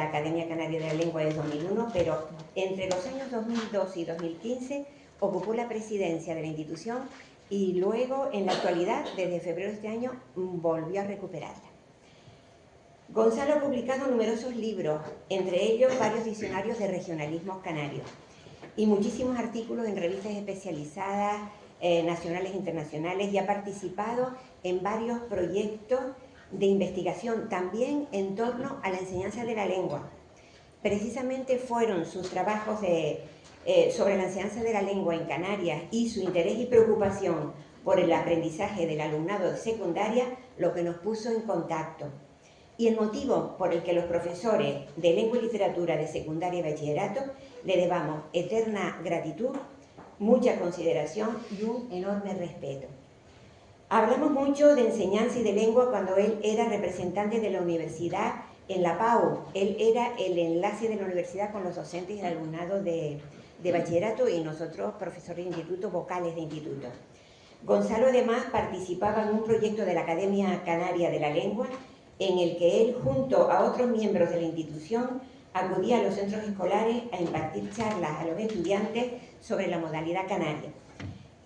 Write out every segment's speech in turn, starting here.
la Academia Canaria de la Lengua desde 2001, pero entre los años 2002 y 2015 ocupó la presidencia de la institución y luego, en la actualidad, desde febrero de este año, volvió a recuperarla. Gonzalo ha publicado numerosos libros, entre ellos varios diccionarios de regionalismos canarios y muchísimos artículos en revistas especializadas, nacionales e internacionales, y ha participado en varios proyectos de investigación, también en torno a la enseñanza de la lengua. Precisamente fueron sus trabajos sobre la enseñanza de la lengua en Canarias y su interés y preocupación por el aprendizaje del alumnado de secundaria lo que nos puso en contacto. Y el motivo por el que los profesores de lengua y literatura de secundaria y bachillerato le debamos eterna gratitud, mucha consideración y un enorme respeto. Hablamos mucho de enseñanza y de lengua cuando él era representante de la universidad en la PAU. Él era el enlace de la universidad con los docentes y el alumnado de bachillerato, y nosotros, profesores de instituto, vocales de instituto. Gonzalo además participaba en un proyecto de la Academia Canaria de la Lengua, en el que él, junto a otros miembros de la institución, acudía a los centros escolares a impartir charlas a los estudiantes sobre la modalidad canaria.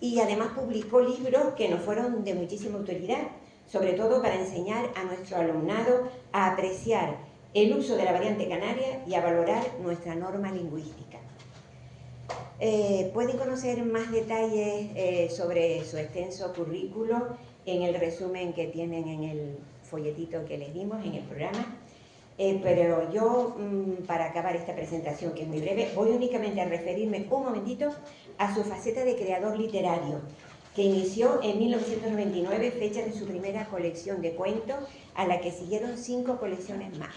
Y además publicó libros que nos fueron de muchísima utilidad, sobre todo para enseñar a nuestro alumnado a apreciar el uso de la variante canaria y a valorar nuestra norma lingüística. Pueden conocer más detalles sobre su extenso currículo en el resumen que tienen en el folletito que les dimos en el programa, pero yo, para acabar esta presentación, que es muy breve, voy únicamente a referirme un momentito a su faceta de creador literario, que inició en 1999, fecha de su primera colección de cuentos, a la que siguieron 5 colecciones más.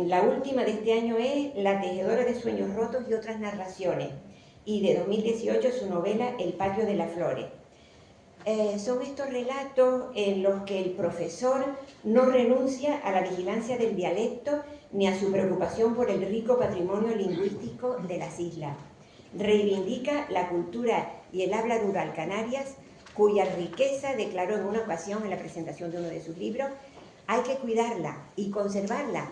La última de este año es La tejedora de sueños rotos y otras narraciones, y de 2018 su novela El patio de las flores. Son estos relatos en los que el profesor no renuncia a la vigilancia del dialecto ni a su preocupación por el rico patrimonio lingüístico de las islas. Reivindica la cultura y el habla rural canarias, cuya riqueza, declaró en una ocasión en la presentación de uno de sus libros, hay que cuidarla y conservarla,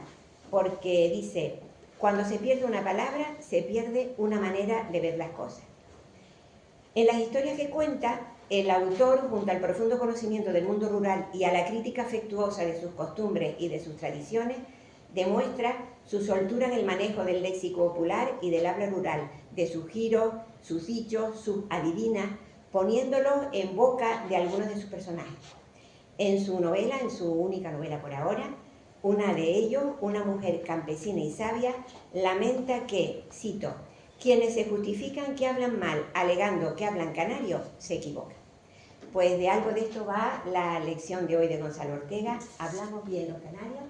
porque dice, cuando se pierde una palabra, se pierde una manera de ver las cosas. En las historias que cuenta, el autor, junto al profundo conocimiento del mundo rural y a la crítica afectuosa de sus costumbres y de sus tradiciones, demuestra su soltura en el manejo del léxico popular y del habla rural, de sus giros, sus dichos, sus adivinas, poniéndolos en boca de algunos de sus personajes. En su novela, en su única novela por ahora, una de ellos, una mujer campesina y sabia, lamenta que, cito, quienes se justifican que hablan mal, alegando que hablan canario, se equivocan. Pues de algo de esto va la lección de hoy de Gonzalo Ortega. ¿Hablamos bien los canarios?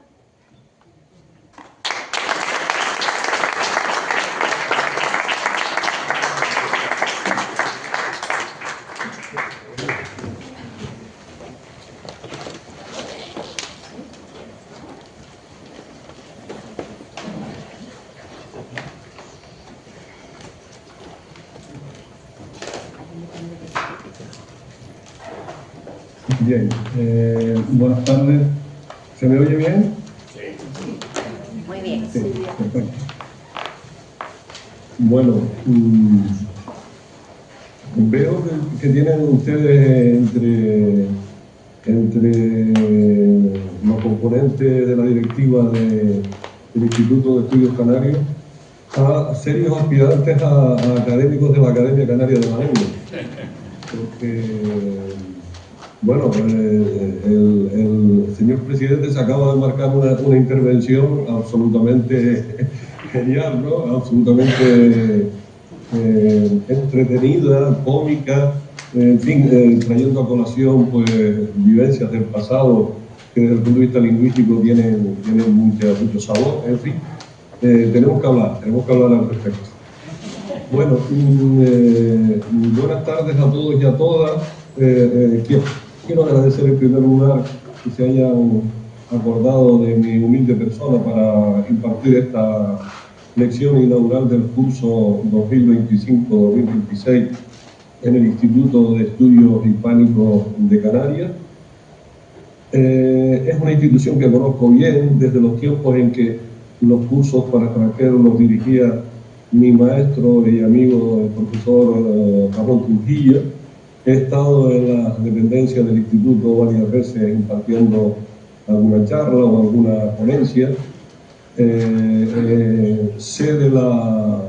Bien, buenas tardes. ¿Se me oye bien? Sí. Muy bien. Sí, perfecto. Bueno, veo que tienen ustedes entre los componentes de la directiva del Instituto de Estudios Canarios a serios aspirantes a académicos de la Academia Canaria de la Lengua. Porque, bueno, el señor presidente se acaba de marcar una intervención absolutamente genial, ¿no? Absolutamente entretenida, cómica, en fin, trayendo a colación pues vivencias del pasado que desde el punto de vista lingüístico tienen mucho sabor, en fin. Tenemos que hablar al respecto. Bueno, buenas tardes a todos y a todas. Quiero agradecer en primer lugar que se hayan acordado de mi humilde persona para impartir esta lección inaugural del curso 2025-2026 en el Instituto de Estudios Hispánicos de Canarias. Es una institución que conozco bien desde los tiempos en que los cursos para extranjeros los dirigía mi maestro y amigo, el profesor Ramón Trujillo. He estado en la dependencia del instituto varias veces impartiendo alguna charla o alguna ponencia. Sé de la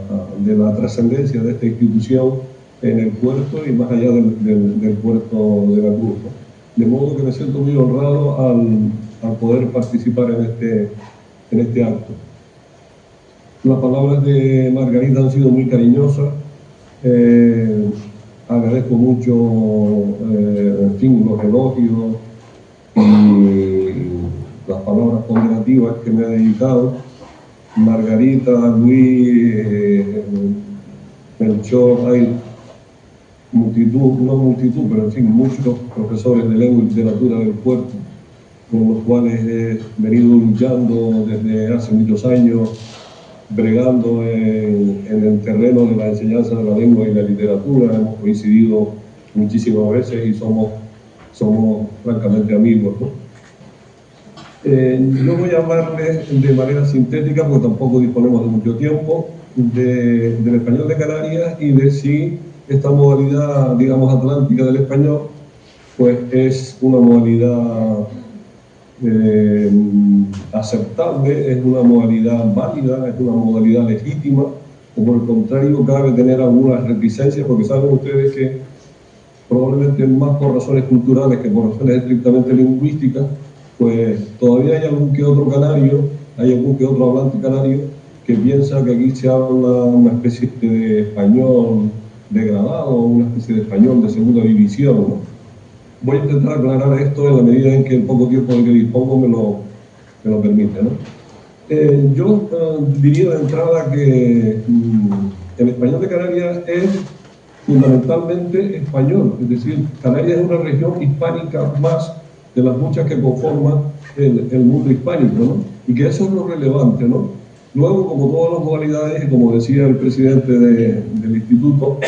trascendencia de esta institución en el puerto y más allá del puerto de la Cruz, ¿no? De modo que me siento muy honrado al poder participar en este acto. Las palabras de Margarita han sido muy cariñosas. Agradezco mucho, en fin, los elogios y las palabras ponderativas que me ha dedicado. Margarita, Luis, Melchor, hay multitud, no multitud, pero en fin, muchos profesores de lengua y literatura del puerto, con los cuales he venido luchando desde hace muchos años, bregando en el terreno de la enseñanza de la lengua y la literatura. Hemos coincidido muchísimas veces y somos francamente amigos, ¿no? Yo voy a hablarles de manera sintética, porque tampoco disponemos de mucho tiempo, del español de Canarias y de si esta modalidad, digamos, atlántica del español, pues es una modalidad aceptable, es una modalidad válida, es una modalidad legítima, o por el contrario cabe tener algunas reticencias, porque saben ustedes que probablemente más por razones culturales que por razones estrictamente lingüísticas, pues todavía hay algún que otro canario, hay algún que otro hablante canario que piensa que aquí se habla una especie de español degradado, una especie de español de segunda división, ¿no? Voy a intentar aclarar esto en la medida en que el poco tiempo de que dispongo me lo permite, ¿no? Yo diría de entrada que el español de Canarias es fundamentalmente español, es decir, Canarias es una región hispánica más de las muchas que conforman el mundo hispánico, ¿no? Y que eso es lo relevante, ¿no? Luego, como todas las modalidades, y como decía el presidente del instituto,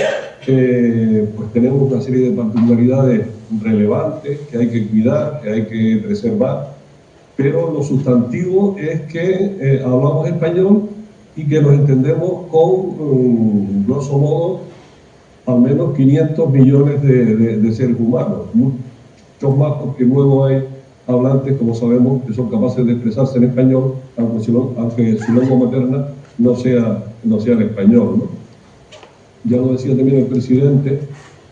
pues tenemos una serie de particularidades relevantes que hay que cuidar, que hay que preservar, pero lo sustantivo es que hablamos español y que nos entendemos con, grosso modo, al menos 500 millones de seres humanos, muchos más porque luego hay hablantes, como sabemos, que son capaces de expresarse en español, aunque su lengua materna no sea el español, ¿no? Ya lo decía también el presidente,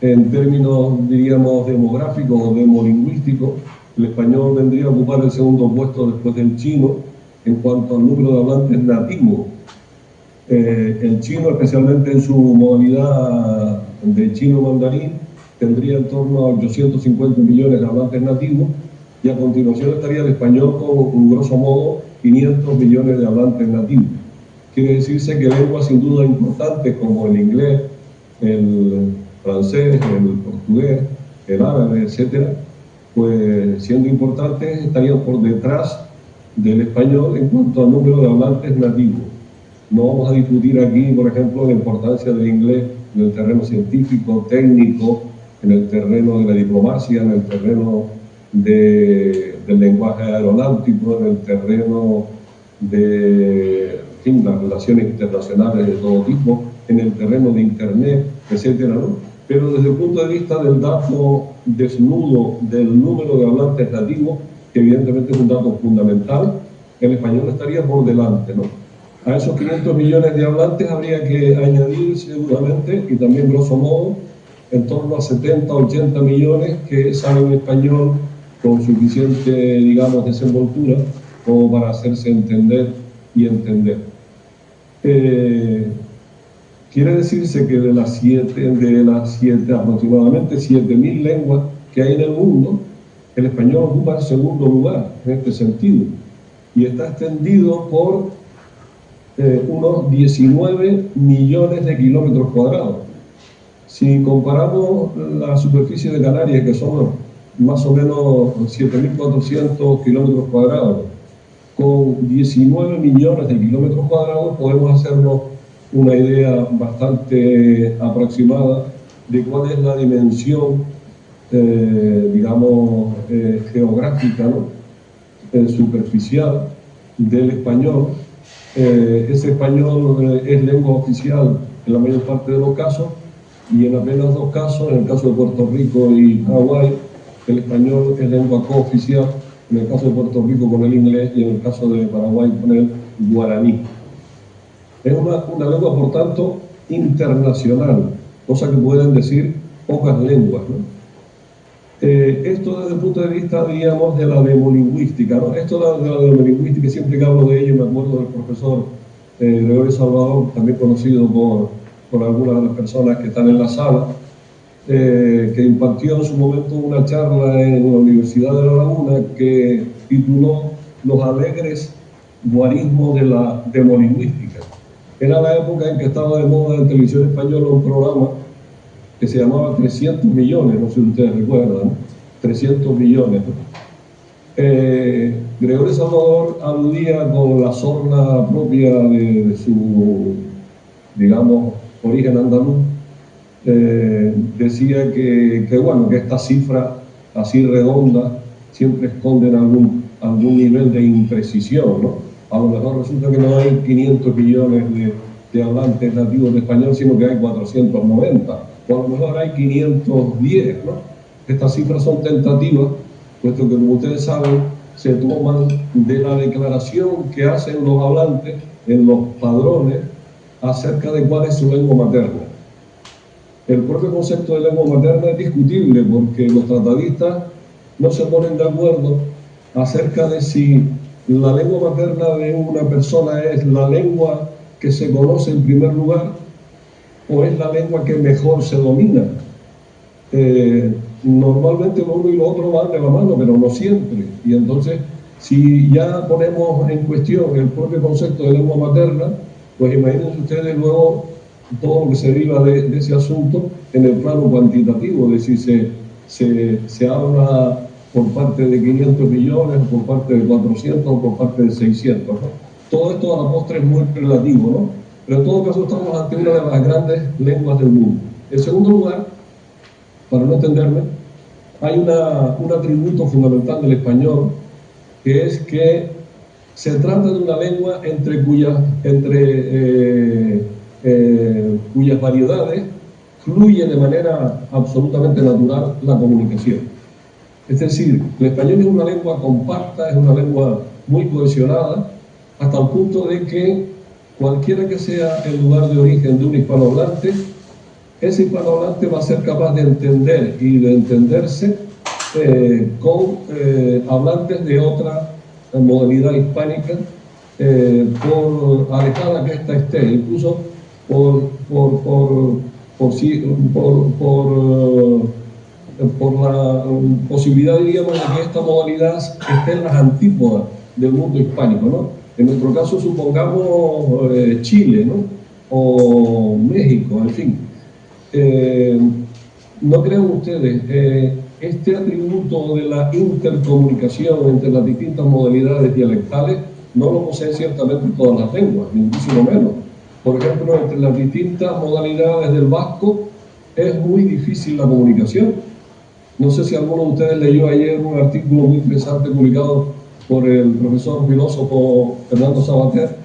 en términos, diríamos, demográficos o demolingüísticos, el español vendría a ocupar el segundo puesto después del chino en cuanto al número de hablantes nativos. El chino, especialmente en su modalidad de chino mandarín, tendría en torno a 850 millones de hablantes nativos, y a continuación estaría el español con, grosso modo, 500 millones de hablantes nativos. Quiere decirse que lenguas sin duda importantes como el inglés, el francés, el portugués, el árabe, etcétera, pues siendo importantes estarían por detrás del español en cuanto al número de hablantes nativos. No vamos a discutir aquí, por ejemplo, la importancia del inglés en el terreno científico, técnico, en el terreno de la diplomacia, en el terreno del lenguaje aeronáutico, en el terreno de las relaciones internacionales de todo tipo, en el terreno de Internet, etcétera, ¿no? Pero desde el punto de vista del dato desnudo del número de hablantes nativos, que evidentemente es un dato fundamental, el español estaría por delante, ¿no? A esos 500 millones de hablantes habría que añadir seguramente, y también grosso modo, en torno a 70, 80 millones que saben español con suficiente, digamos, desenvoltura como para hacerse entender y entender. Quiere decirse que de las aproximadamente 7.000 lenguas que hay en el mundo, el español ocupa el segundo lugar en este sentido y está extendido por unos 19 millones de kilómetros cuadrados. Si comparamos la superficie de Canarias, que son más o menos 7.400 kilómetros cuadrados, con 19 millones de kilómetros cuadrados, podemos hacernos una idea bastante aproximada de cuál es la dimensión, digamos, geográfica, ¿no? Superficial del español, Ese español es lengua oficial en la mayor parte de los casos, y en apenas 2 casos, en el caso de Puerto Rico y Hawái, el español es lengua cooficial, en el caso de Puerto Rico con el inglés y en el caso de Paraguay con el guaraní. Es una lengua, por tanto, internacional, cosa que pueden decir pocas lenguas, ¿no? Esto desde el punto de vista, diríamos, de la demolingüística, ¿no? Esto de la demolingüística, siempre que hablo de ello me acuerdo del profesor Gregorio Salvador, también conocido por algunas de las personas que están en la sala, que impartió en su momento una charla en la Universidad de La Laguna que tituló Los alegres guarismos de la demolingüística. Era la época en que estaba de moda en televisión española un programa que se llamaba 300 millones, no sé si ustedes recuerdan, 300 millones. Gregorio Salvador aludía con la sorna propia de su, digamos, origen andaluz. Decía que esta cifra así redonda siempre esconden algún nivel de imprecisión, ¿no? A lo mejor resulta que no hay 500 millones de hablantes nativos de español, sino que hay 490, o a lo mejor hay 510, ¿no? Estas cifras son tentativas, puesto que, como ustedes saben, se toman de la declaración que hacen los hablantes en los padrones acerca de cuál es su lengua materna. El propio concepto de lengua materna es discutible porque los tratadistas no se ponen de acuerdo acerca de si la lengua materna de una persona es la lengua que se conoce en primer lugar o es la lengua que mejor se domina. Normalmente lo uno y lo otro van de la mano, pero no siempre. Y entonces, si ya ponemos en cuestión el propio concepto de lengua materna, pues imagínense ustedes luego todo lo que se deriva de ese asunto en el plano cuantitativo, es decir, se habla por parte de 500 millones, o por parte de 400, o por parte de 600, ¿no? Todo esto a la postre es muy relativo, ¿no? Pero en todo caso estamos ante una de las grandes lenguas del mundo. En segundo lugar, para no entenderme, hay un atributo fundamental del español, que es que se trata de una lengua entre cuyas variedades fluye de manera absolutamente natural la comunicación. Es decir, el español es una lengua compacta, es una lengua muy cohesionada, hasta el punto de que cualquiera que sea el lugar de origen de un hispanohablante, ese hispanohablante va a ser capaz de entender y de entenderse con hablantes de otra modalidad hispánica, por alejada que ésta esté, incluso por la posibilidad, diríamos, de que esta modalidad esté en las antípodas del mundo hispánico, ¿no? En nuestro caso, supongamos Chile, ¿no? O México, en fin. ¿No creen ustedes este atributo de la intercomunicación entre las distintas modalidades dialectales no lo poseen ciertamente todas las lenguas, ni muchísimo menos? Por ejemplo, entre las distintas modalidades del vasco es muy difícil la comunicación. No sé si alguno de ustedes leyó ayer un artículo muy interesante publicado por el profesor filósofo Fernando Sabater,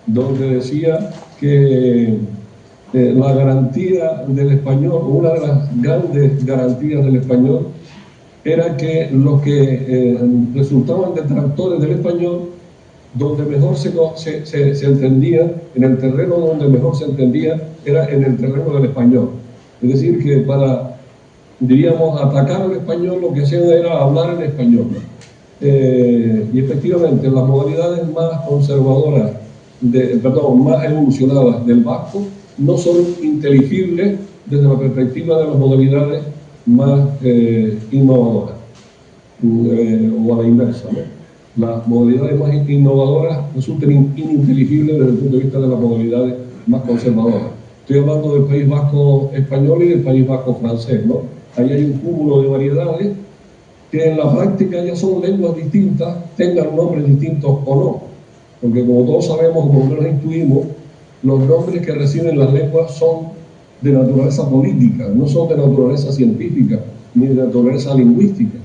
donde decía que la garantía del español, una de las grandes garantías del español, era que los que resultaban detractores del español, donde mejor se entendía, en el terreno donde mejor se entendía, era en el terreno del español. Es decir, que para, diríamos, atacar al español, lo que hacían era hablar en español. Y efectivamente, las modalidades más conservadoras, más evolucionadas del vasco, no son inteligibles desde la perspectiva de las modalidades más innovadoras, o a la inversa, ¿no? Las modalidades más innovadoras resultan ininteligibles desde el punto de vista de las modalidades más conservadoras. Estoy hablando del País Vasco español y del País Vasco francés, ¿no? Ahí hay un cúmulo de variedades que en la práctica ya son lenguas distintas, tengan nombres distintos o no. Porque como todos sabemos, como lo intuimos, los nombres que reciben las lenguas son de naturaleza política, no son de naturaleza científica ni de naturaleza lingüística.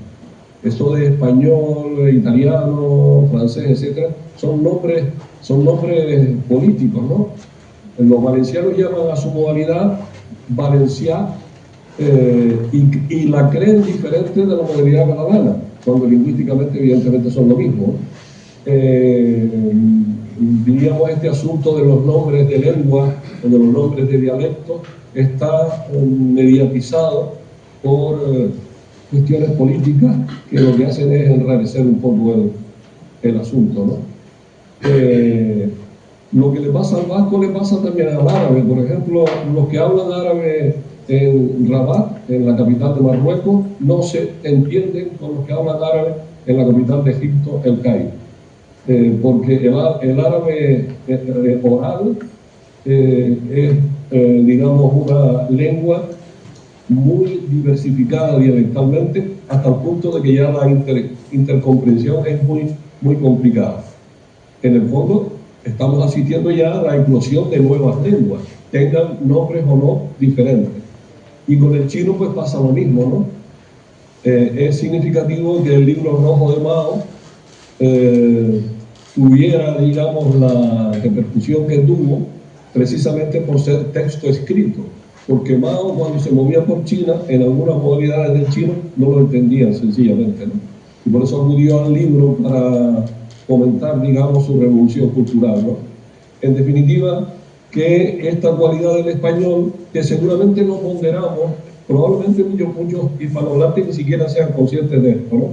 Eso de español, italiano, francés, etcétera, son nombres políticos, ¿no? Los valencianos llaman a su modalidad valencià y la creen diferente de la modalidad catalana, cuando lingüísticamente evidentemente son lo mismo. Diríamos, este asunto de los nombres de lengua o de los nombres de dialectos está mediatizado por cuestiones políticas que lo que hacen es enrarecer un poco el asunto, ¿no? Lo que le pasa al vasco le pasa también al árabe. Por ejemplo, los que hablan árabe en Rabat, en la capital de Marruecos, no se entienden con los que hablan árabe en la capital de Egipto, El Cairo. Porque el árabe oral es, digamos, una lengua muy diversificada dialectalmente, hasta el punto de que ya la intercomprensión es muy complicada. En el fondo, estamos asistiendo ya a la eclosión de nuevas lenguas, tengan nombres o no diferentes. Y con el chino pues pasa lo mismo, ¿no? Es significativo que el libro rojo de Mao tuviera, digamos, la repercusión que tuvo precisamente por ser texto escrito, porque Mao, cuando se movía por China, en algunas modalidades del chino no lo entendían sencillamente, ¿no? Y por eso acudió al libro para comentar, digamos, su revolución cultural, ¿no? En definitiva, que esta cualidad del español, que seguramente no ponderamos, probablemente muchos hispanohablantes ni siquiera sean conscientes de esto, ¿no?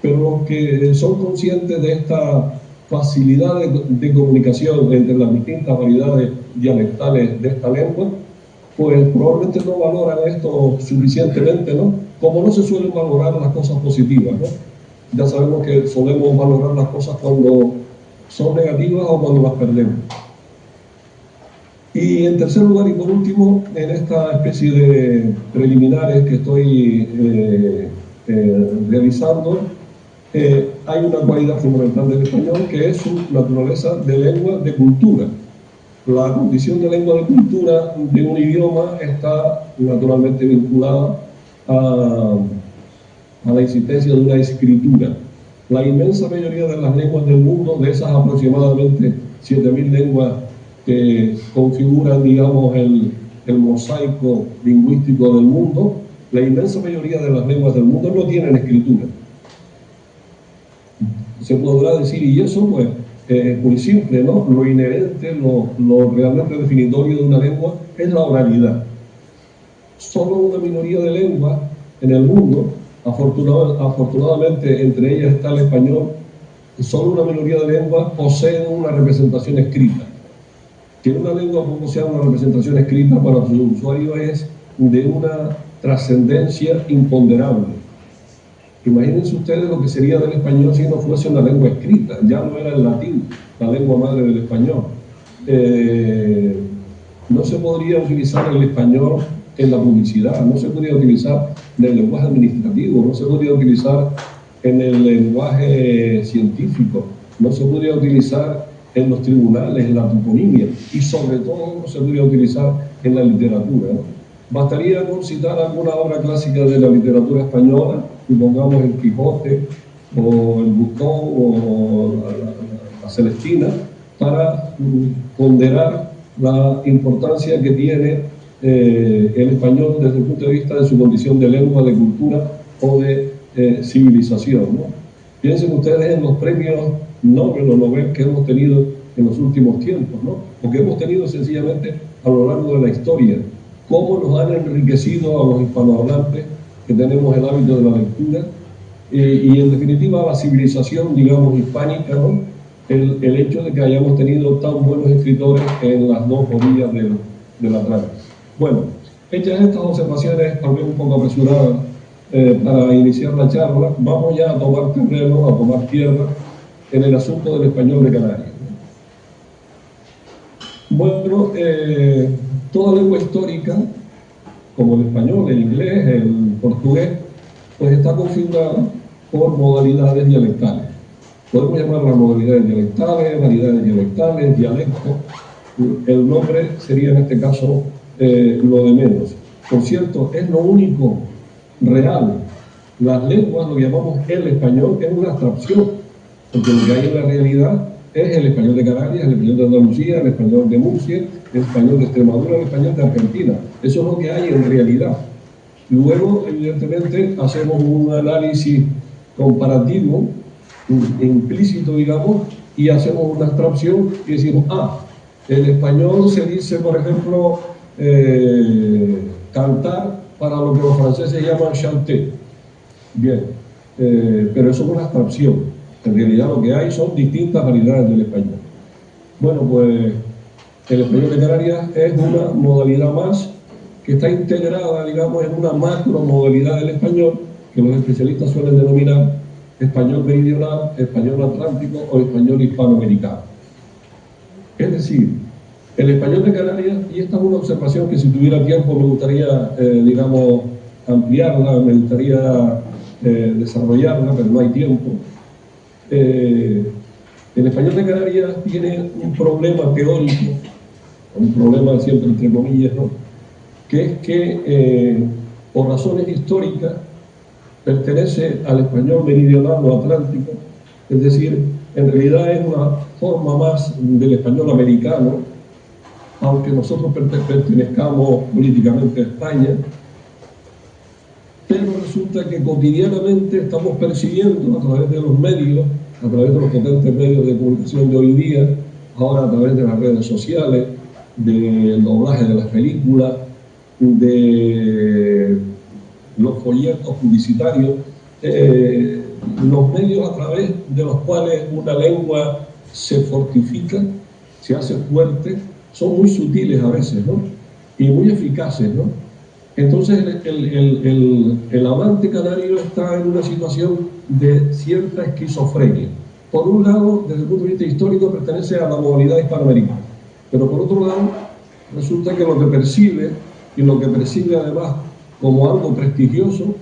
Pero los que son conscientes de esta facilidad de comunicación entre las distintas variedades dialectales de esta lengua, pues probablemente no valoran esto suficientemente, ¿no? Como no se suelen valorar las cosas positivas, ¿no? Ya sabemos que solemos valorar las cosas cuando son negativas o cuando las perdemos. Y en tercer lugar y por último, en esta especie de preliminares que estoy realizando, hay una cualidad fundamental del español, que es su naturaleza de lengua de cultura. La condición de lengua de cultura de un idioma está naturalmente vinculada a la existencia de una escritura. La inmensa mayoría de las lenguas del mundo, de esas aproximadamente 7.000 lenguas que configuran, digamos, el mosaico lingüístico del mundo, la inmensa mayoría de las lenguas del mundo no tienen escritura. Se podrá decir, y eso pues es muy simple, ¿no? Lo inherente, lo realmente definitorio de una lengua es la oralidad. Solo una minoría de lenguas en el mundo, afortunadamente entre ellas está el español, solo una minoría de lenguas poseen una representación escrita. Que una lengua posea una representación escrita para su usuario es de una trascendencia imponderable. Imagínense ustedes lo que sería del español si no fuese una lengua escrita. Ya no era el latín, la lengua madre del español. No se podría utilizar el español en la publicidad, no se podría utilizar en el lenguaje administrativo, no se podría utilizar en el lenguaje científico, no se podría utilizar en los tribunales, en la toponimia, y sobre todo no se podría utilizar en la literatura, ¿no? Bastaría con citar alguna obra clásica de la literatura española, supongamos el Quijote, o el Buscón, o la Celestina, para ponderar la importancia que tiene el español desde el punto de vista de su condición de lengua, de cultura o de civilización, ¿no? Piensen ustedes en los premios Nobel o Nobel que hemos tenido en los últimos tiempos, ¿no? O que hemos tenido sencillamente a lo largo de la historia. Cómo nos han enriquecido a los hispanohablantes que tenemos el hábito de la lectura y en definitiva a la civilización, digamos, hispánica, ¿no? El hecho de que hayamos tenido tan buenos escritores en las dos orillas del Atlántico. Bueno, hechas estas observaciones, tal vez un poco apresuradas para iniciar la charla, vamos ya a tomar terreno, a tomar tierra en el asunto del español de Canarias. Bueno, toda lengua histórica, como el español, el inglés, el portugués, pues está configurada por modalidades dialectales. Podemos llamarlas modalidades dialectales, variedades dialectales, dialectos. El nombre sería en este caso lo de menos. Por cierto, es lo único real Las lenguas, lo que llamamos el español, es una abstracción, porque lo que hay en la realidad es el español de Canarias, el español de Andalucía, el español de Murcia, el español de Extremadura, el español de Argentina. Eso es lo que hay en realidad. Luego, evidentemente, hacemos un análisis comparativo, implícito, digamos, y hacemos una abstracción y decimos, el español se dice, por ejemplo, cantar, para lo que los franceses llaman chanter. Bien, pero eso es una abstracción. En realidad lo que hay son distintas variedades del español. Bueno, pues el español de Canarias es una modalidad más que está integrada, digamos, en una macro modalidad del español que los especialistas suelen denominar español meridional, español atlántico o español hispanoamericano. Es decir, el español de Canarias, y esta es una observación que si tuviera tiempo me gustaría, digamos, ampliarla, me gustaría desarrollarla, pero no hay tiempo. El español de Canarias tiene un problema teórico, un problema siempre entre comillas, ¿no? Que es que por razones históricas pertenece al español meridional o atlántico, es decir, en realidad es una forma más del español americano, aunque nosotros pertenezcamos políticamente a España, pero resulta que cotidianamente estamos persiguiendo a través de los medios, a través de los potentes medios de comunicación de hoy día, ahora a través de las redes sociales, del doblaje de las películas, de los folletos publicitarios, los medios a través de los cuales una lengua se fortifica, se hace fuerte, son muy sutiles a veces, ¿no? Y muy eficaces, ¿no? Entonces el hablante canario está en una situación de cierta esquizofrenia. Por un lado, desde el punto de vista histórico, pertenece a la modalidad hispanoamericana, pero por otro lado, resulta que lo que percibe, y lo que percibe además como algo prestigioso,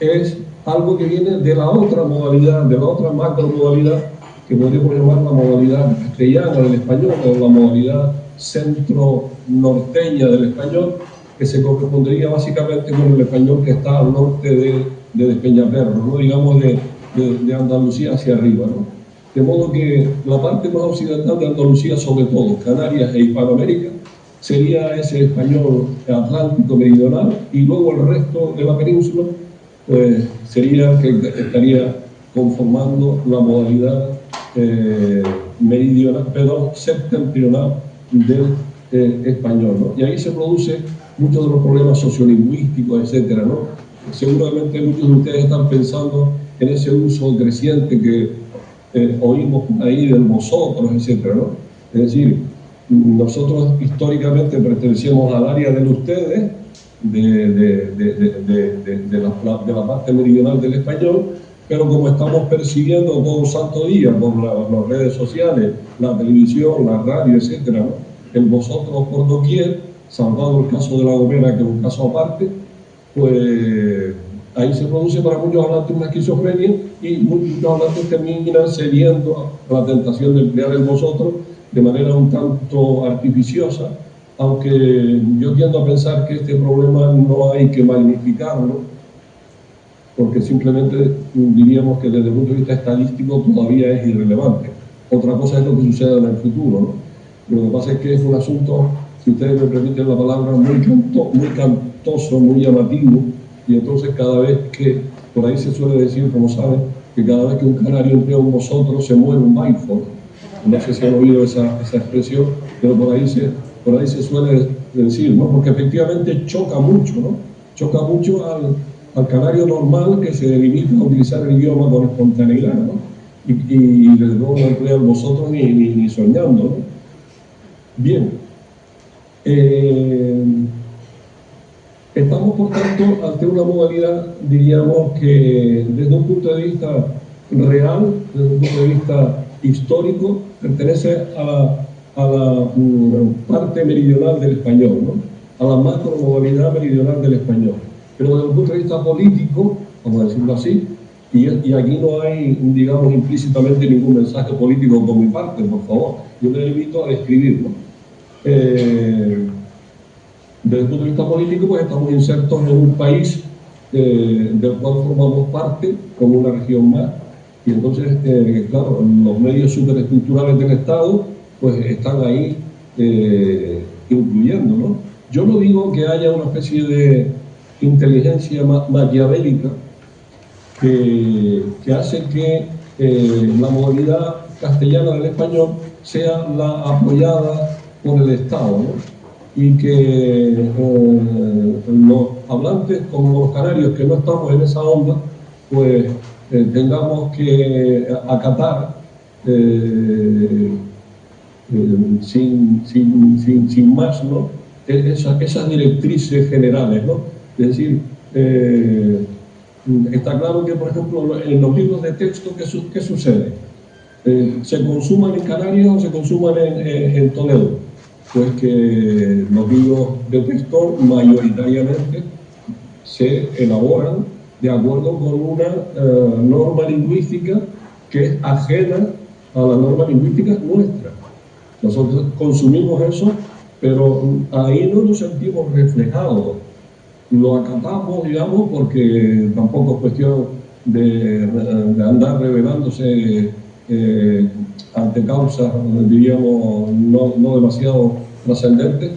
es algo que viene de la otra modalidad, de la otra macro modalidad, que podríamos llamar la modalidad castellana del español, o la modalidad centro-norteña del español, que se correspondería básicamente con el español que está al norte de Despeñaperro, ¿no? Digamos de Andalucía hacia arriba, ¿no? De modo que la parte más occidental de Andalucía, sobre todo Canarias e Hispanoamérica, sería ese español atlántico meridional, y luego el resto de la península pues sería que estaría conformando la modalidad meridional, septentrional del español, ¿no? Y ahí se produce muchos de los problemas sociolingüísticos, etcétera, ¿no? Seguramente muchos de ustedes están pensando en ese uso creciente que oímos ahí del vosotros, etcétera, ¿no? Es decir, nosotros históricamente pertenecemos al área del ustedes, de la parte meridional del español, pero como estamos persiguiendo todo santo día por las redes sociales, la televisión, la radio, etcétera, ¿no? El vosotros por doquier, salvado el caso de La Gomera, que es un caso aparte, pues ahí se produce para muchos hablantes una esquizofrenia, y muchos hablantes terminan cediendo a la tentación de emplear el vosotros de manera un tanto artificiosa, aunque yo tiendo a pensar que este problema no hay que magnificarlo, porque simplemente diríamos que desde el punto de vista estadístico todavía es irrelevante. Otra cosa es lo que suceda en el futuro, ¿no? Lo que pasa es que es un asunto, si ustedes me permiten la palabra, muy cantoso, muy llamativo, y entonces cada vez que, por ahí se suele decir, como saben, que cada vez que un canario emplea un vosotros se muere un Mayford. No sé si han oído esa expresión, pero por ahí se suele decir, ¿no? Porque efectivamente choca mucho, ¿no? Choca mucho al canario normal, que se limita a utilizar el idioma con espontaneidad, ¿no? Y desde luego no emplean vosotros ni soñando, ¿no? Bien. Estamos, por tanto, ante una modalidad, diríamos, que desde un punto de vista real, desde un punto de vista histórico, pertenece a la parte meridional del español, ¿no? A la macromodalidad meridional del español. Pero desde el punto de vista político, vamos a decirlo así, y aquí no hay, digamos, implícitamente ningún mensaje político por mi parte, por favor, yo les invito a describirlo. Desde el punto de vista político, pues estamos insertos en un país del cual formamos parte como una región más. Y entonces, claro, los medios superestructurales del Estado pues están ahí incluyendo, ¿no? Yo no digo que haya una especie de inteligencia maquiavélica que hace que la modalidad castellana del español sea la apoyada por el Estado, ¿no? Y que los hablantes como los canarios que no estamos en esa onda, pues tengamos que acatar sin más, ¿no? Esas directrices generales, ¿no? Es decir, está claro que, por ejemplo, en los libros de texto, ¿qué sucede? ¿Se consuman en Canarias o se consuman en Toledo? Pues que los libros de texto mayoritariamente se elaboran de acuerdo con una norma lingüística que es ajena a la norma lingüística nuestra. Nosotros consumimos eso, pero ahí no nos sentimos reflejados. Lo acatamos, digamos, porque tampoco es cuestión de andar revelándose ante causas, diríamos, no demasiado trascendentes,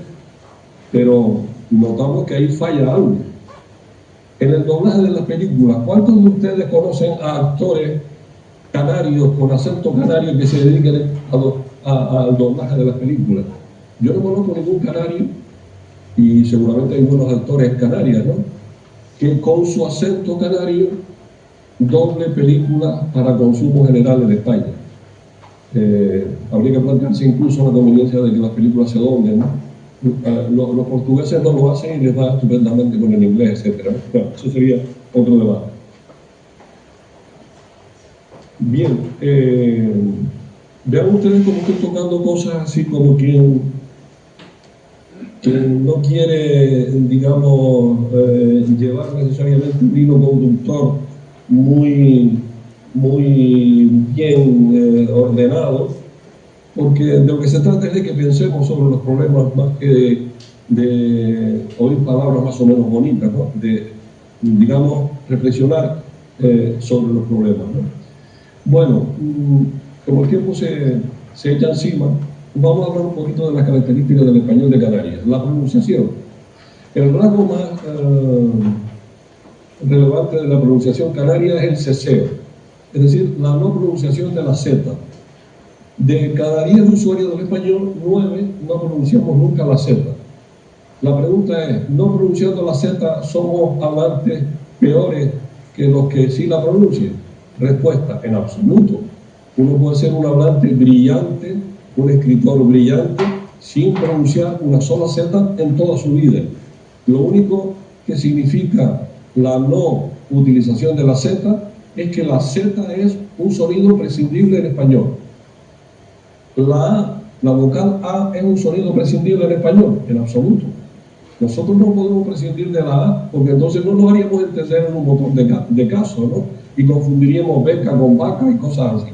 pero notamos que ahí falla algo. En el doblaje de las películas, ¿cuántos de ustedes conocen a actores canarios con acento canario que se dediquen al doblaje de las películas? Yo no conozco ningún canario, y seguramente hay buenos actores canarias, ¿no?, que con su acento canario doble películas para consumo general en España. Habría que plantearse incluso la conveniencia de que las películas se doblen, ¿no? Los portugueses no lo hacen y les va estupendamente con el inglés, etc. Bueno, eso sería otro debate. Bien, vean ustedes cómo estoy tocando cosas así como quien no quiere, digamos, llevar necesariamente un hilo conductor muy bien ordenado, porque de lo que se trata es de que pensemos sobre los problemas más que de oír palabras más o menos bonitas, ¿no? De, digamos, reflexionar sobre los problemas, ¿no? Bueno, como el tiempo se echa encima, vamos a hablar un poquito de las características del español de Canarias. La pronunciación. El rasgo más relevante de la pronunciación canaria es el ceseo, es decir, la no pronunciación de la Z. De cada 10 usuarios del español, 9 no pronunciamos nunca la Z. La pregunta es, ¿no pronunciando la Z somos hablantes peores que los que sí la pronuncian? Respuesta, en absoluto. Uno puede ser un hablante brillante, un escritor brillante, sin pronunciar una sola Z en toda su vida. Lo único que significa la no utilización de la Z es que la Z es un sonido prescindible en español. La vocal A es un sonido prescindible en español, en absoluto. Nosotros no podemos prescindir de la A porque entonces no nos haríamos entender en un montón de casos, ¿no? Y confundiríamos beca con vaca y cosas así.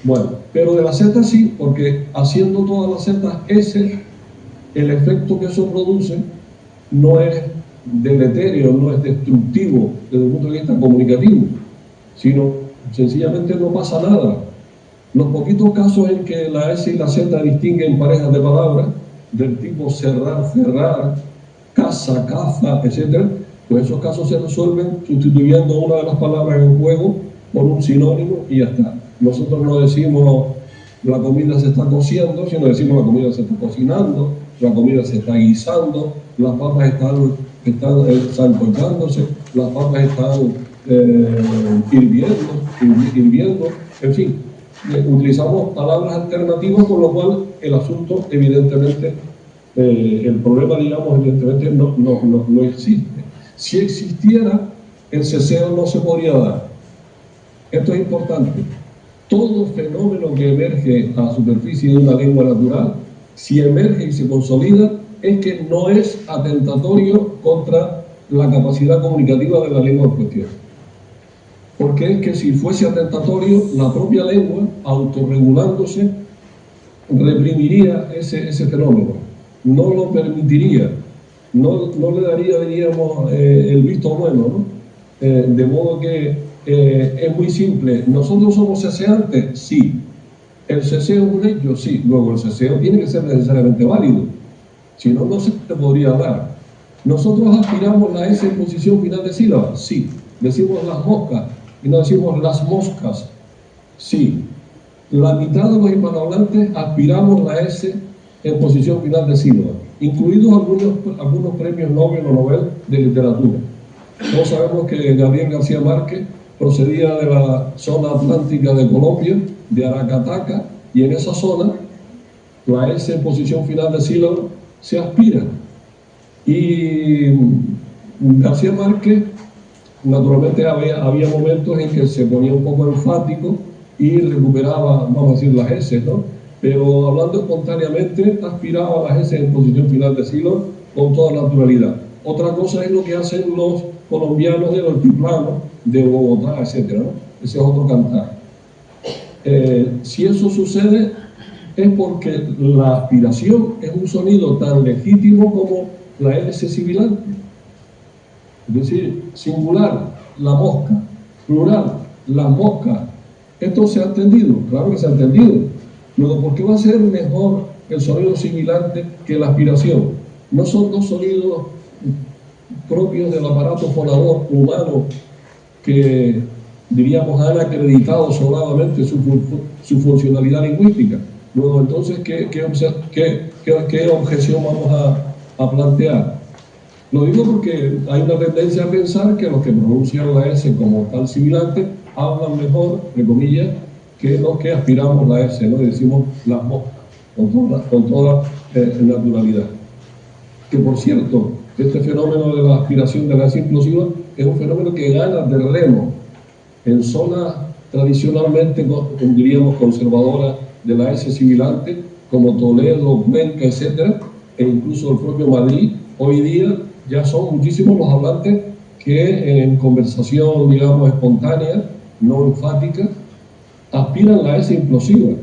Bueno, pero de la Z sí, porque haciendo todas las Z S, el efecto que eso produce no es deleterio, no es destructivo desde el punto de vista comunicativo, sino sencillamente no pasa nada. Los poquitos casos en que la S y la Z distinguen parejas de palabras, del tipo cerrar, cerrar, casa, caza, etc., pues esos casos se resuelven sustituyendo una de las palabras en juego por un sinónimo y ya está. Nosotros no decimos la comida se está cociendo, sino decimos la comida se está cocinando, la comida se está guisando, las papas están sancochándose, las papas están hirviendo, en fin. Utilizamos palabras alternativas, con lo cual el asunto, evidentemente, el problema, digamos, evidentemente no existe. Si existiera, el ceseo no se podría dar. Esto es importante. Todo fenómeno que emerge a la superficie de una lengua natural, si emerge y se consolida, es que no es atentatorio contra la capacidad comunicativa de la lengua en cuestión. Porque es que si fuese atentatorio, la propia lengua, autorregulándose, reprimiría ese fenómeno, no lo permitiría. no le daría, diríamos, el visto bueno, ¿no? De modo que es muy simple. ¿Nosotros somos ceseantes? Sí. ¿El ceseo es un hecho? Sí. Luego, el ceseo tiene que ser necesariamente válido. Si no, no se podría dar. ¿Nosotros aspiramos la S en posición final de sílaba? Sí. ¿Decimos las moscas y no decimos las moscas? Sí. La mitad de los hispanohablantes aspiramos la S en posición final de sílaba, incluidos algunos premios Nobel o Nobel de literatura. Todos sabemos que Gabriel García Márquez procedía de la zona atlántica de Colombia, de Aracataca, y en esa zona la S en posición final de sílaba se aspira. Y García Márquez, naturalmente había momentos en que se ponía un poco enfático y recuperaba, vamos a decir, las S, ¿no? Pero hablando espontáneamente, aspiraba a las S en posición final de sílaba con toda naturalidad. Otra cosa es lo que hacen los colombianos del altiplano, de Bogotá, etc., ¿no? Ese es otro cantar. Si eso sucede, es porque la aspiración es un sonido tan legítimo como la S sibilante. Es decir, singular, la mosca; plural, la mosca. ¿Esto se ha entendido? Claro que se ha entendido. Luego, ¿por qué va a ser mejor el sonido sibilante que la aspiración? No son dos sonidos propios del aparato fonador humano que, diríamos, han acreditado sobradamente su funcionalidad lingüística. Luego, entonces, ¿qué objeción vamos a plantear? Lo digo porque hay una tendencia a pensar que los que pronuncian la S como tal sibilante hablan mejor, entre comillas, que los que aspiramos la S, ¿no? Y decimos las moscas, con toda naturalidad. Que, por cierto, este fenómeno de la aspiración de la S implosiva es un fenómeno que gana terreno en zonas tradicionalmente, diríamos, conservadoras de la S sibilante, como Toledo, Cuenca, etc., e incluso el propio Madrid. Hoy día ya son muchísimos los hablantes que en conversación, digamos, espontánea, no enfática, aspiran la S implosiva,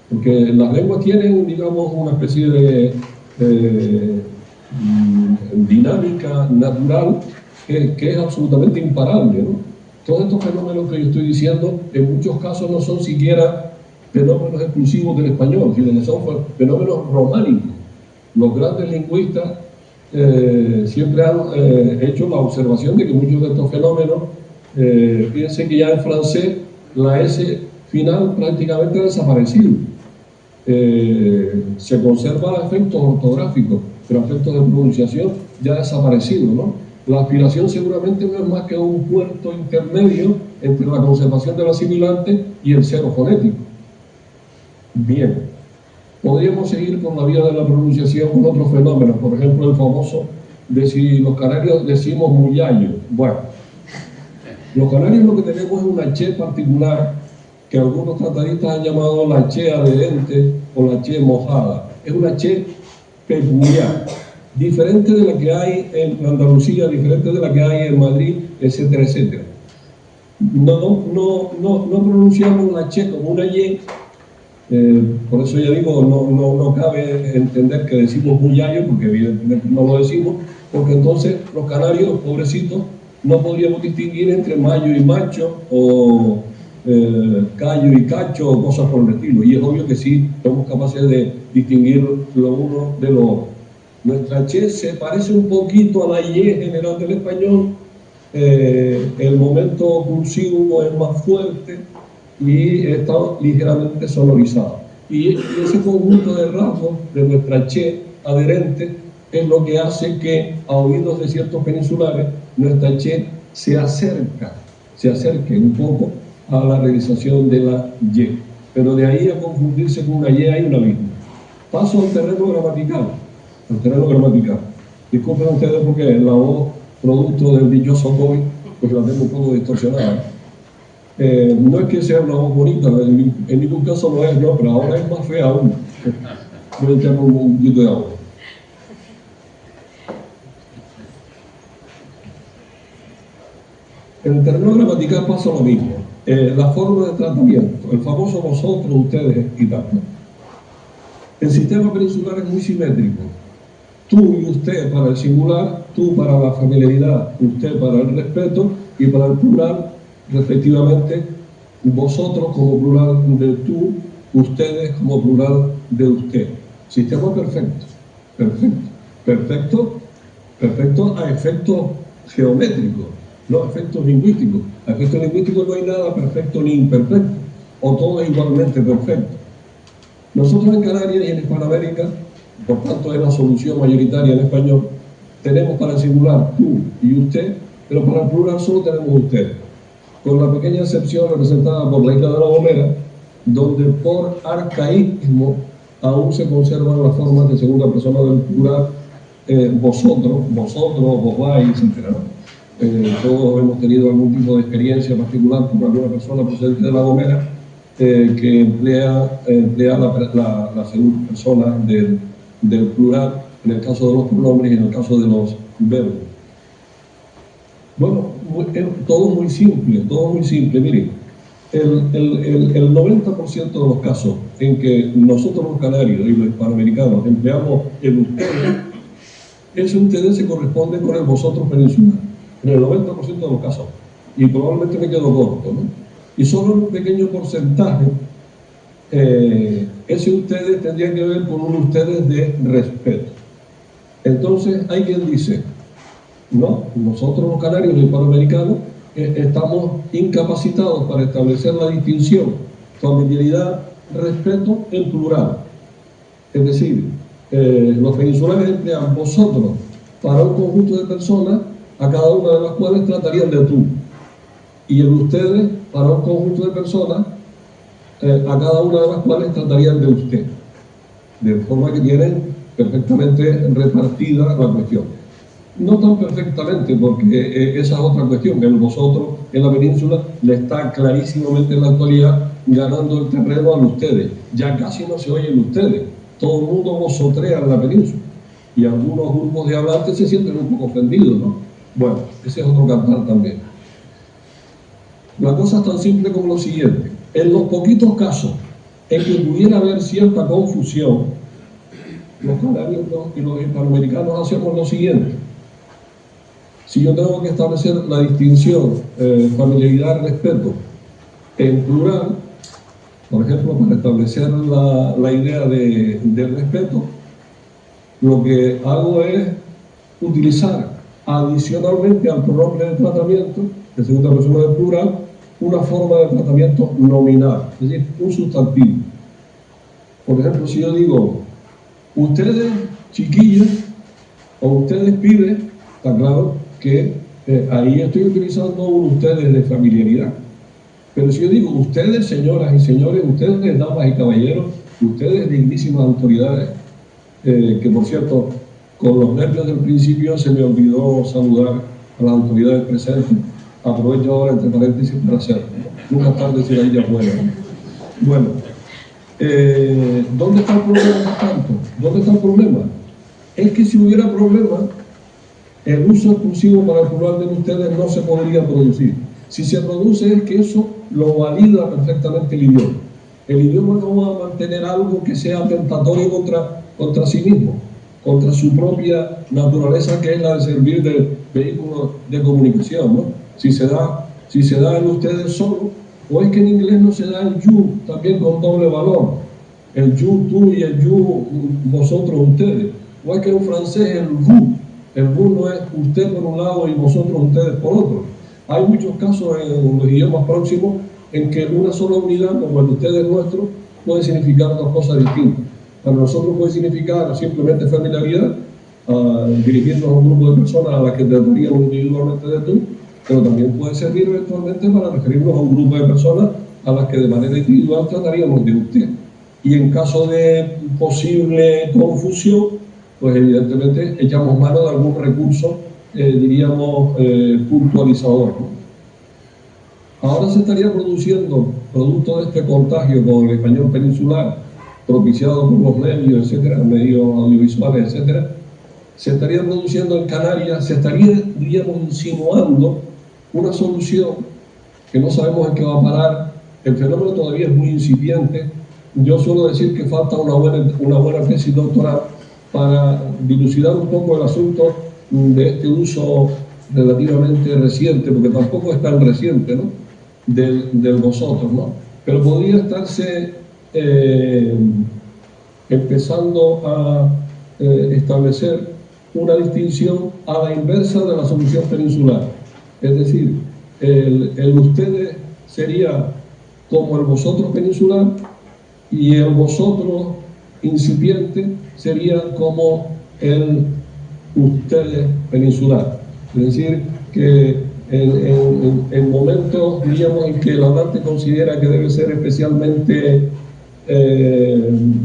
porque las lenguas tienen, digamos, una especie de dinámica natural que es absolutamente imparable, ¿no? Todos estos fenómenos que yo estoy diciendo, en muchos casos no son siquiera fenómenos exclusivos del español, sino que son fenómenos románicos. Los grandes lingüistas siempre han hecho la observación de que muchos de estos fenómenos, fíjense que ya en francés la S final prácticamente ha desaparecido. Se conservan efectos ortográficos, pero efectos de pronunciación ya ha desaparecido, ¿no? La aspiración seguramente no es más que un puerto intermedio entre la conservación de la sibilante y el cero fonético. Bien, podríamos seguir con la vía de la pronunciación con otros fenómenos, por ejemplo el famoso de si los canarios decimos muyayo. Bueno, los canarios lo que tenemos es una che particular que algunos tratadistas han llamado la che adherente o la che mojada. Es una che peculiar, diferente de la que hay en Andalucía, diferente de la que hay en Madrid, etcétera, etcétera. No pronunciamos la che como una y. Por eso ya digo, no cabe entender que decimos muyayo, porque evidentemente no lo decimos, porque entonces los canarios, pobrecitos, no podríamos distinguir entre mayo y macho, o callo y cacho, o cosas por el estilo. Y es obvio que sí somos capaces de distinguir lo uno de lo otro. Nuestra che se parece un poquito a la y general del español. El momento cursivo es más fuerte y está ligeramente sonorizado. Y ese conjunto de rasgos de nuestra che adherente es lo que hace que, a oídos de ciertos peninsulares, nuestra che se acerque un poco a la realización de la y. Pero de ahí a confundirse con una y hay un abismo. Paso al terreno gramatical. Disculpen ustedes porque la voz, producto del dichoso COVID, pues la tengo un poco distorsionada. No es que sea una voz bonita, en ningún caso lo es, no, pero ahora es más fea aún. Voy a echarme un poquito de agua. En el terreno gramatical pasa lo mismo. La forma de tratamiento, el famoso vosotros, ustedes y tal. El sistema peninsular es muy simétrico. tú y usted para el singular, tú para la familiaridad, usted para el respeto, y para el plural, respectivamente, vosotros como plural de tú, ustedes como plural de usted. Sistema perfecto, perfecto a efectos geométricos, no a efectos lingüísticos. A efectos lingüísticos no hay nada perfecto ni imperfecto, o todo es igualmente perfecto. Nosotros en Canarias y en Hispanoamérica, por tanto es la solución mayoritaria en español, tenemos para el singular tú y usted, pero para el plural solo tenemos usted, con la pequeña excepción representada por la isla de La Gomera, donde por arcaísmo aún se conservan las formas de segunda persona del plural, vosotros, vos vais, etc. Todos hemos tenido algún tipo de experiencia particular con alguna persona procedente de La Gomera que emplea la segunda persona del plural, en el caso de los pronombres y en el caso de los verbos. Bueno, todo muy simple, miren. El 90% de los casos en que nosotros los canarios y los hispanoamericanos empleamos el ustedes, ese ustedes se corresponde con el vosotros peninsular, en el 90% de los casos. Y probablemente me quedo corto, ¿no? Y solo en un pequeño porcentaje, ese ustedes tendría que ver con un ustedes de respeto. Entonces, hay quien dice, no, nosotros los canarios y hispanoamericanos estamos incapacitados para establecer la distinción, familiaridad, respeto en plural. Es decir, los peninsulares emplean vosotros para un conjunto de personas a cada una de las cuales tratarían de tú, y el ustedes para un conjunto de personas a cada una de las cuales tratarían de usted, de forma que tienen perfectamente repartida la cuestión. No tan perfectamente, porque esa es otra cuestión, que el vosotros en la península le está clarísimamente en la actualidad ganando el terreno a ustedes. Ya casi no se oyen ustedes, todo el mundo vosotrea en la península, y algunos grupos de hablantes se sienten un poco ofendidos, ¿no? Bueno, ese es otro cantar también. La cosa es tan simple como lo siguiente: en los poquitos casos en que pudiera haber cierta confusión, los canarios y los hispanoamericanos hacemos lo siguiente. Si yo tengo que establecer la distinción familiaridad, respeto en plural, por ejemplo, para establecer la idea del respeto, lo que hago es utilizar adicionalmente al pronombre de tratamiento, de segunda persona del plural, una forma de tratamiento nominal, es decir, un sustantivo. Por ejemplo, si yo digo, ustedes chiquillos, o ustedes pibes, está claro que ahí estoy utilizando un ustedes de familiaridad. Pero si yo digo ustedes, señoras y señores, ustedes, damas y caballeros, ustedes, dignísimas autoridades, que por cierto, con los nervios del principio se me olvidó saludar a las autoridades presentes. Aprovecho ahora, entre paréntesis, para hacerlo. Nunca es tarde si la ella puede. Bueno, ¿dónde está el problema, por tanto? ¿Dónde está el problema? Es que si hubiera problema, el uso exclusivo para el plural de ustedes no se podría producir. Si se produce es que eso lo valida perfectamente el idioma. El idioma no va a mantener algo que sea atentatorio contra sí mismo, contra su propia naturaleza, que es la de servir de vehículo de comunicación, ¿no? Si se da en ustedes solo, o es que en inglés no se da el you también con doble valor, el you tú y el you vosotros ustedes, o es que en francés el vous no es usted por un lado y vosotros ustedes por otro. Hay muchos casos en los idiomas próximos en que una sola unidad, como el ustedes nuestro, puede significar dos cosas distintas. Para nosotros puede significar simplemente familiaridad, dirigiéndonos a un grupo de personas a las que trataríamos individualmente de tú, pero también puede servir eventualmente para referirnos a un grupo de personas a las que de manera individual trataríamos de usted. Y en caso de posible confusión, pues evidentemente echamos mano de algún recurso, diríamos, puntualizador, ¿no? Ahora se estaría produciendo, producto de este contagio con el español peninsular, propiciado por los medios, etcétera, medios audiovisuales, etcétera, se estaría produciendo en Canarias, se estaría, diríamos, insinuando una solución que no sabemos en qué va a parar. El fenómeno todavía es muy incipiente. Yo suelo decir que falta una buena tesis doctoral para dilucidar un poco el asunto de este uso relativamente reciente, porque tampoco es tan reciente, ¿no?, del vosotros, ¿no? Pero podría estarse empezando a establecer una distinción a la inversa de la solución peninsular. Es decir, el ustedes sería como el vosotros peninsular y el vosotros incipiente sería como el ustedes peninsular. Es decir, que en momentos, diríamos, en que el hablante considera que debe ser especialmente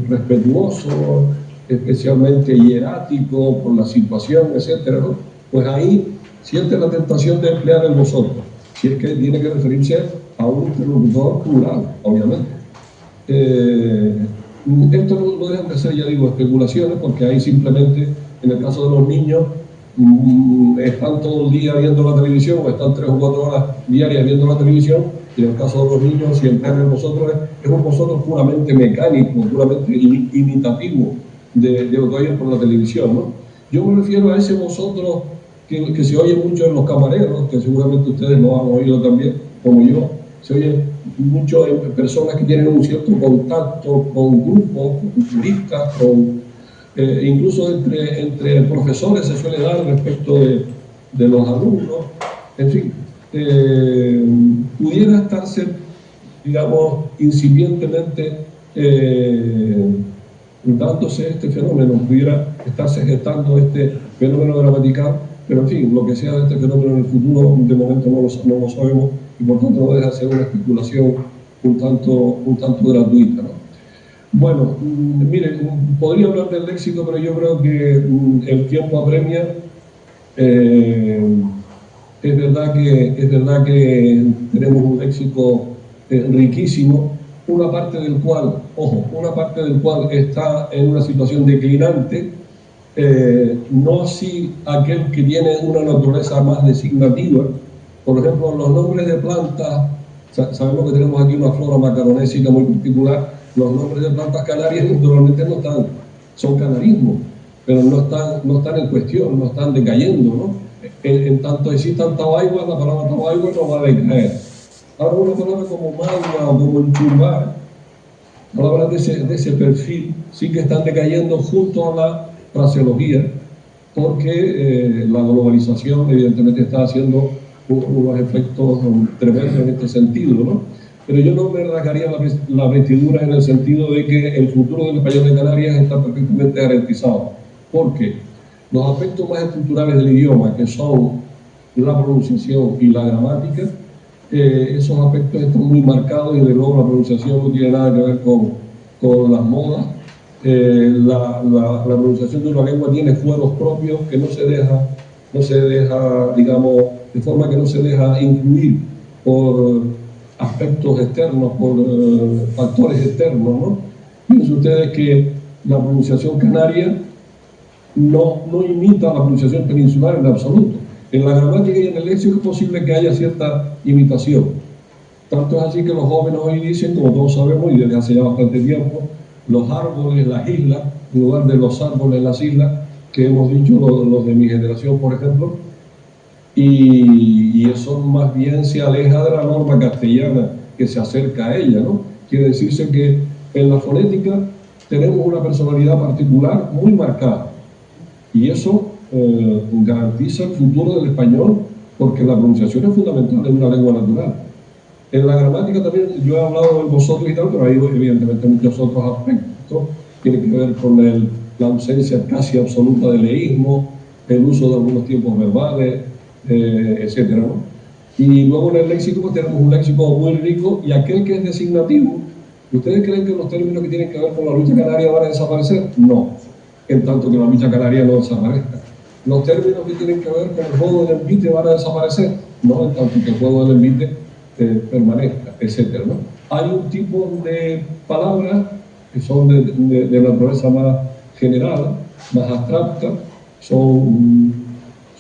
respetuoso, especialmente hierático por la situación, etcétera, ¿no?, pues ahí siente la tentación de emplear el vosotros, si es que tiene que referirse a un interlocutor plural, obviamente. Esto no dejan de ser, ya digo, especulaciones, porque ahí simplemente, en el caso de los niños, están todo el día viendo la televisión, o están 3 o 4 horas diarias viendo la televisión, y en el caso de los niños, si emplean el vosotros, es un vosotros puramente mecánico, puramente imitativo de lo que oyen por la televisión, ¿no? Yo me refiero a ese vosotros que se oye mucho en los camareros, que seguramente ustedes lo han oído también, como yo. Se oye mucho en personas que tienen un cierto contacto con grupos, con turistas, incluso entre profesores se suele dar respecto de los alumnos. En fin, pudiera estarse, digamos, incipientemente dándose este fenómeno, pudiera estarse gestando este fenómeno gramatical, pero en fin, lo que sea de este fenómeno en el futuro, de momento no lo sabemos, y por tanto no deja de ser una especulación un tanto gratuita, ¿no? Bueno, miren, podría hablar del léxico, pero yo creo que el tiempo apremia. Es verdad que tenemos un léxico riquísimo, una parte del cual está en una situación declinante, no así aquel que tiene una naturaleza más designativa. Por ejemplo, los nombres de plantas, sabemos que tenemos aquí una flora macaronésica muy particular. Los nombres de plantas canarias naturalmente no están, son canarismos, pero no están en cuestión, no están decayendo, ¿no? En tanto existan tabaigua, la palabra tabaigua no va a decaer. Ahora una palabra como magua o como enchumbar, palabras de ese perfil, sí que están decayendo junto a la fraseología, porque la globalización evidentemente está haciendo unos efectos tremendos en este sentido, ¿no? Pero yo no me rasgaría la vestidura en el sentido de que el futuro del español de Canarias está perfectamente garantizado. ¿Por qué? Los aspectos más estructurales del idioma, que son la pronunciación y la gramática, esos aspectos están muy marcados, y de luego la pronunciación no tiene nada que ver con las modas. La pronunciación de una lengua tiene fueros propios que no se deja, digamos, de forma que no se deja influir por aspectos externos, por factores externos, ¿no? Fíjense ustedes que la pronunciación canaria no imita la pronunciación peninsular en absoluto. En la gramática y en el léxico es posible que haya cierta imitación. Tanto es así que los jóvenes hoy dicen, como todos sabemos, y desde hace ya bastante tiempo, los árboles, las islas, en lugar de los árboles, las islas, que hemos dicho los de mi generación, por ejemplo, y eso más bien se aleja de la norma castellana que se acerca a ella, ¿no? Quiere decirse que en la fonética tenemos una personalidad particular muy marcada, y eso garantiza el futuro del español, porque la pronunciación es fundamental en una lengua natural. En la gramática también, yo he hablado de vosotros y tal, pero hay evidentemente muchos otros aspectos. Tiene que ver con la ausencia casi absoluta de leísmo, el uso de algunos tiempos verbales, etcétera, ¿no? Y luego en el léxico pues tenemos un léxico muy rico, y aquel que es designativo. ¿Ustedes creen que los términos que tienen que ver con la lucha canaria van a desaparecer? No, en tanto que la lucha canaria no desaparezca. ¿Los términos que tienen que ver con el juego del envite van a desaparecer? No, en tanto que el juego del envite permanezca, etcétera, ¿no? Hay un tipo de palabras que son de naturaleza más general, más abstracta, son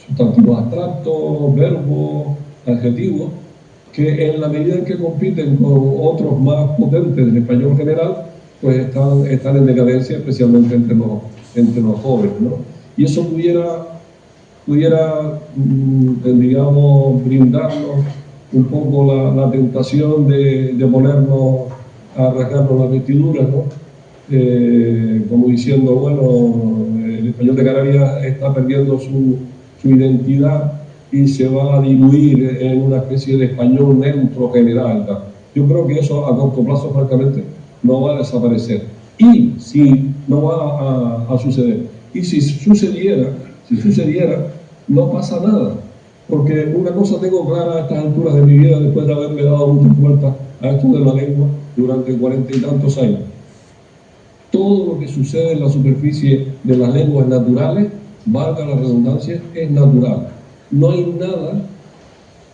sustantivos abstractos, verbos, adjetivos, que en la medida en que compiten con otros más potentes del español general, pues están en decadencia, especialmente entre entre los jóvenes, ¿no? Y eso pudiera digamos, brindarnos un poco la tentación de ponernos a rasgarnos las vestiduras, ¿no? Como diciendo, bueno, el español de Canarias está perdiendo su identidad y se va a diluir en una especie de español neutro general. ¿No? Yo creo que eso a corto plazo, francamente, no va a desaparecer. Y si no va a suceder. Y si sucediera, no pasa nada. Porque una cosa tengo clara a estas alturas de mi vida, después de haberme dado muchas vueltas a esto de la lengua durante 40 y tantos años. Todo lo que sucede en la superficie de las lenguas naturales, valga la redundancia, es natural. No hay nada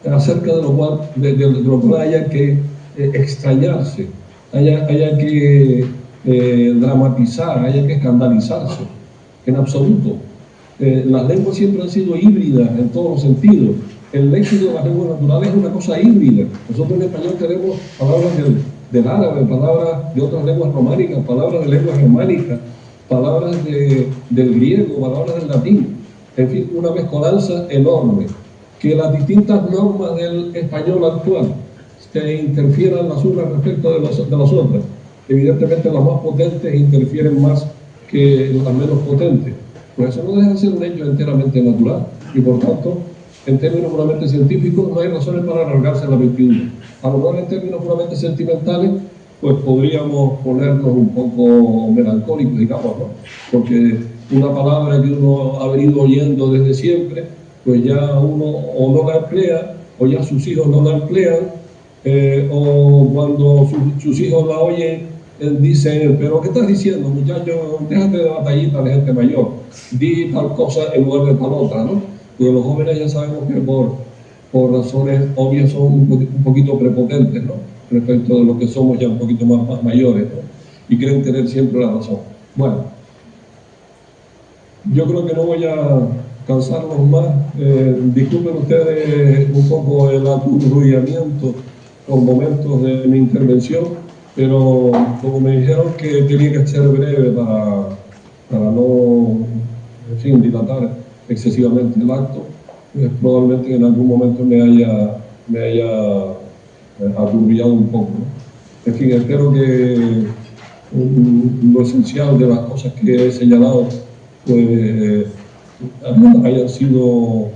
acerca de lo cual haya que extrañarse, haya que dramatizar, haya que escandalizarse, en absoluto. Las lenguas siempre han sido híbridas en todos los sentidos. El léxico de las lenguas naturales es una cosa híbrida. Nosotros en español tenemos palabras del árabe, palabras de otras lenguas románicas, palabras de lenguas germánicas, palabras del griego, palabras del latín. En fin, una mezcolanza enorme. Que las distintas normas del español actual se interfieran las unas respecto de las otras. Evidentemente las más potentes interfieren más que las menos potentes. Pues eso no deja de ser un hecho enteramente natural. Y por tanto, en términos puramente científicos, no hay razones para alargarse la vestidura. A lo mejor en términos puramente sentimentales, pues podríamos ponernos un poco melancólicos, digamos, ¿no? Porque una palabra que uno ha venido oyendo desde siempre, pues ya uno o no la emplea, o ya sus hijos no la emplean, o cuando sus hijos la oyen, dicen, pero ¿qué estás diciendo, muchacho? Déjate de batallita de gente mayor, di tal cosa en lugar de tal otra, ¿no? Porque los jóvenes ya sabemos que por razones obvias son un poquito prepotentes, ¿no? Respecto de lo que somos ya un poquito más mayores, ¿no? Y creen tener siempre la razón. Bueno, yo creo que no voy a cansarlos más. Disculpen ustedes un poco el aturrullamiento por momentos de mi intervención, pero como me dijeron que tenía que ser breve para no, en fin, dilatar excesivamente el acto, pues probablemente en algún momento me haya aturrullado un poco, ¿no? En fin, espero que lo esencial de las cosas que he señalado pues hayan sido,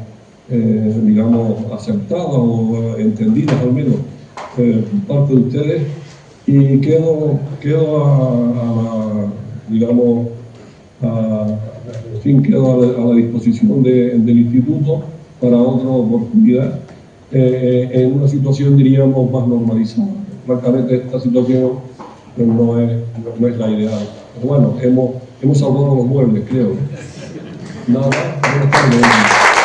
digamos, aceptadas o entendidas al menos por parte de ustedes, y quedo a la disposición del instituto para otra oportunidad en una situación, diríamos, más normalizada. Francamente, esta situación no es la ideal. Pero bueno, hemos salvado los muebles, creo. Nada, buenas tardes.